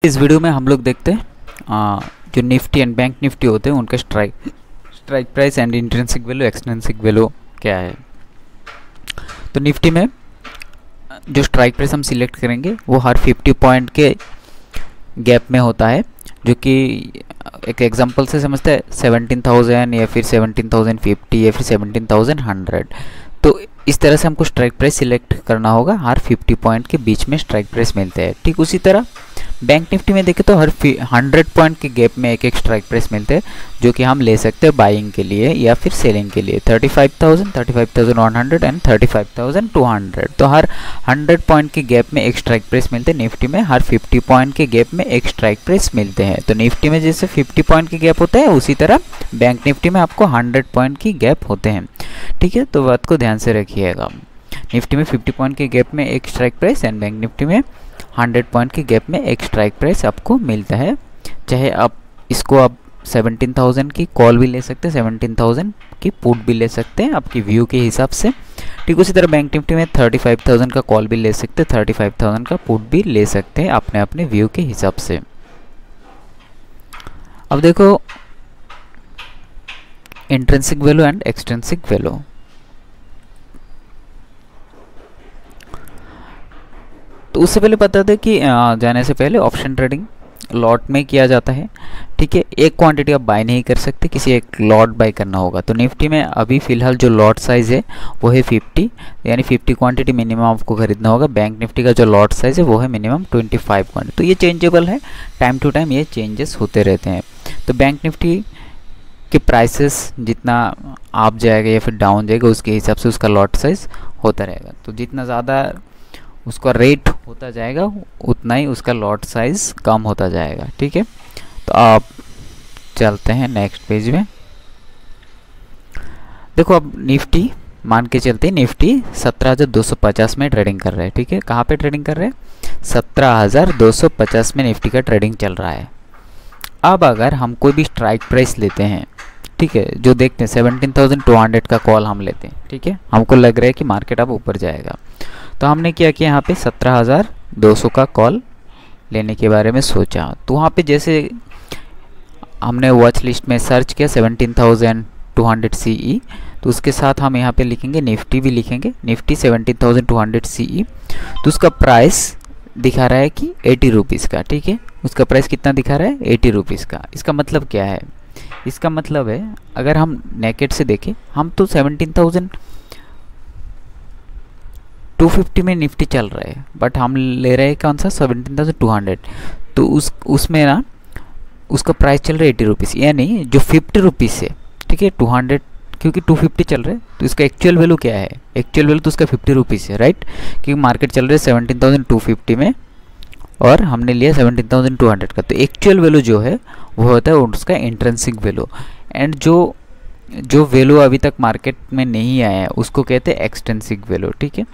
इस वीडियो में हम लोग देखते हैं जो निफ्टी एंड बैंक निफ्टी होते हैं उनका strike price and intrinsic value extrinsic value क्या है। तो निफ्टी में जो स्ट्राइक प्राइस हम सिलेक्ट करेंगे वो हर 50 पॉइंट के गैप में होता है, जो कि एक एग्जांपल से समझते हैं 17,000 या फिर 17,050 या फिर 17,100। तो इस तरह से हमको स्ट्राइक प्राइस सिलेक्ट करना होगा, हर 50 पॉइंट के बीच में स्ट्राइक प्राइस मिलते हैं। ठीक उसी तरह बैंक निफ्टी में देखें तो हर 100 पॉइंट के गैप में एक स्ट्राइक प्राइस मिलते हैं, जो कि हम ले सकते हैं बाइंग के लिए या फिर सेलिंग के लिए। 35,000, 35,100 एंड 35,200। तो हर 100 पॉइंट के गैप में एक स्ट्राइक प्राइस मिलते हैं। निफ्टी में हर 50 पॉइंट के गैप में एक स्ट्राइक प्राइस मिलते हैं। तो निफ्टी में जैसे 50 पॉइंट के गैप होता है, उसी तरह बैंक निफ्टी में आपको 100 पॉइंट की गैप होते हैं। ठीक है, तो बात को ध्यान से रखिएगा। निफ्टी में 50 पॉइंट के गैप में एक strike price and bank Nifty में 100 पॉइंट के गैप में एक स्ट्राइक प्राइस आपको मिलता है। चाहे आप इसको आप 17,000 की कॉल भी ले सकते हैं, 17,000 की पुट भी ले सकते हैं आपकी व्यू के हिसाब से। ठीक उसी तरह बैंक निफ्टी में 35,000 का कॉल भी ले सकते हैं, 35,000 का पुट भी ले सकते हैं अपने अपने व्यू के हिसाब से। अब देखो intrinsic value and extrinsic value. तो उससे पहले बता दें कि जाने से पहले ऑप्शन ट्रेडिंग लॉट में किया जाता है। ठीक है, एक क्वांटिटी आप बाय नहीं कर सकते, किसी एक लॉट बाय करना होगा। तो निफ्टी में अभी फ़िलहाल जो लॉट साइज़ है वो है 50, यानी 50 क्वांटिटी मिनिमम आपको खरीदना होगा। बैंक निफ्टी का जो लॉट साइज़ है वो है मिनिमम 25 क्वांटिटी। तो ये चेंजेबल है, टाइम टू टाइम ये चेंजेस होते रहते हैं। तो बैंक निफ्टी के प्राइसेस जितना आप जाएगा या फिर डाउन जाएगा, उसके हिसाब से उसका लॉट साइज़ होता रहेगा। तो जितना ज़्यादा उसका रेट होता जाएगा उतना ही उसका लॉट साइज़ कम होता जाएगा। ठीक है, तो आप चलते हैं नेक्स्ट पेज में। देखो अब निफ्टी मान के चलते हैं, निफ्टी 17,250 में ट्रेडिंग कर रहे हैं। ठीक है, कहाँ पे ट्रेडिंग कर रहे हैं? 17,250 में निफ्टी का ट्रेडिंग चल रहा है। अब अगर हम कोई भी स्ट्राइक प्राइस लेते हैं, ठीक है, जो देखते हैं 17,200 का कॉल हम लेते हैं। ठीक है, हमको लग रहा है कि मार्केट अब ऊपर जाएगा, तो हमने क्या किया, यहाँ पे 17,200 का कॉल लेने के बारे में सोचा। तो वहाँ पे जैसे हमने वॉच लिस्ट में सर्च किया 17,200 CE, तो उसके साथ हम यहाँ पे लिखेंगे निफ्टी भी लिखेंगे, निफ्टी 17,200 CE। तो उसका प्राइस दिखा रहा है कि 80 रुपीज़ का। ठीक है, उसका प्राइस कितना दिखा रहा है? 80 रुपीज़ का। इसका मतलब क्या है? इसका मतलब है अगर हम नेकेट से देखें, हम तो 17,250 में निफ्टी चल रहा है, बट हम ले रहे हैं कौन सा? 17,200। तो उसमें ना उसका प्राइस चल रहा है 80 रुपीज़, यानी जो 50 रुपीज़ है। ठीक है, 200 क्योंकि 250 चल रहा है, तो इसका एक्चुअल वैल्यू क्या है? एक्चुअल वैल्यू तो उसका 50 रुपीज़ है, राइट? क्योंकि मार्केट चल रहा है 17,250 में और हमने लिया 17,200 का। तो एक्चुअल वैल्यू जो है वो होता है उसका इंट्रिंसिक वैल्यू। एंड जो वैल्यू अभी तक मार्केट में नहीं आया है उसको कहते हैं एक्सट्रिंसिक वैल्यू। ठीक है,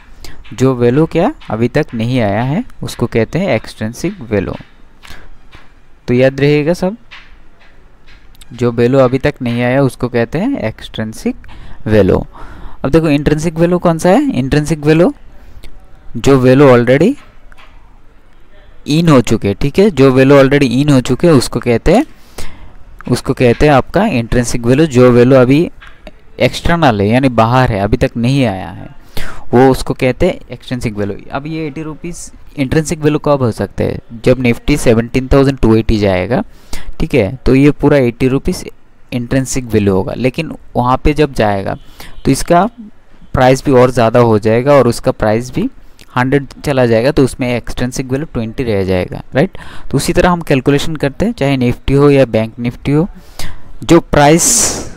जो वैल्यू क्या अभी तक नहीं आया है उसको कहते हैं एक्सट्रिंसिक वैल्यू। तो याद रहेगा सब, जो वैल्यू अभी तक नहीं आया उसको कहते हैं एक्सट्रिंसिक वैल्यू। अब देखो इंट्रिंसिक वैल्यू कौन सा है? इंट्रिंसिक वैल्यू जो वैल्यू ऑलरेडी इन हो चुके हैं। ठीक है, जो वैल्यू ऑलरेडी इन हो चुके हैं उसको कहते हैं आपका इंट्रिंसिक वैल्यू। जो वैल्यू अभी एक्सटर्नल है यानी बाहर है, अभी तक नहीं आया है, वो उसको कहते हैं एक्सट्रिंसिक वैल्यू। अब ये 80 रुपीज़ इंट्रिंसिक वैल्यू कब हो सकता है? जब निफ्टी 17,280 जाएगा। ठीक है, तो ये पूरा 80 रुपीज़ इंट्रिंसिक वैल्यू होगा। लेकिन वहाँ पे जब जाएगा तो इसका प्राइस भी और ज़्यादा हो जाएगा और उसका प्राइस भी 100 चला जाएगा, तो उसमें एक्सट्रिंसिक वैल्यू 20 रह जाएगा, राइट? तो उसी तरह हम कैलकुलेशन करते हैं, चाहे निफ्टी हो या बैंक निफ्टी हो। जो प्राइस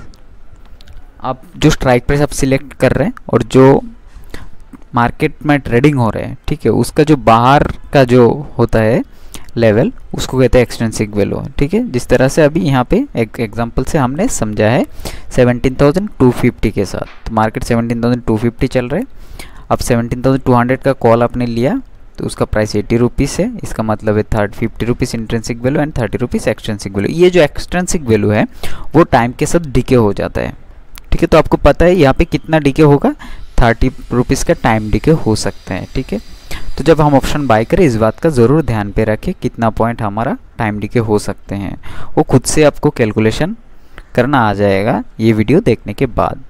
आप जो स्ट्राइक प्राइस आप सिलेक्ट कर रहे हैं और जो मार्केट में ट्रेडिंग हो रहे हैं, ठीक है, उसका जो बाहर का जो होता है लेवल उसको कहते हैं एक्सट्रिंसिक वैल्यू। ठीक है, जिस तरह से अभी यहाँ पे एक एग्जांपल से हमने समझा है 17,250 के साथ। तो मार्केट 17,250 चल रहा है, अब 17,200 का कॉल आपने लिया तो उसका प्राइस 80 रुपीज़ है। इसका मतलब है 50 rupees intrinsic value and 30 rupees extrinsic value. ये जो एक्सट्रिंसिक वैल्यू है वो टाइम के साथ डिके हो जाता है। ठीक है, तो आपको पता है यहाँ पे कितना डिके होगा? 30 रुपीज़ का टाइम डिके हो सकता है। ठीक है, तो जब हम ऑप्शन बाय करें इस बात का ज़रूर ध्यान पे रखें कितना पॉइंट हमारा टाइम डिके हो सकते हैं, वो खुद से आपको कैलकुलेशन करना आ जाएगा ये वीडियो देखने के बाद।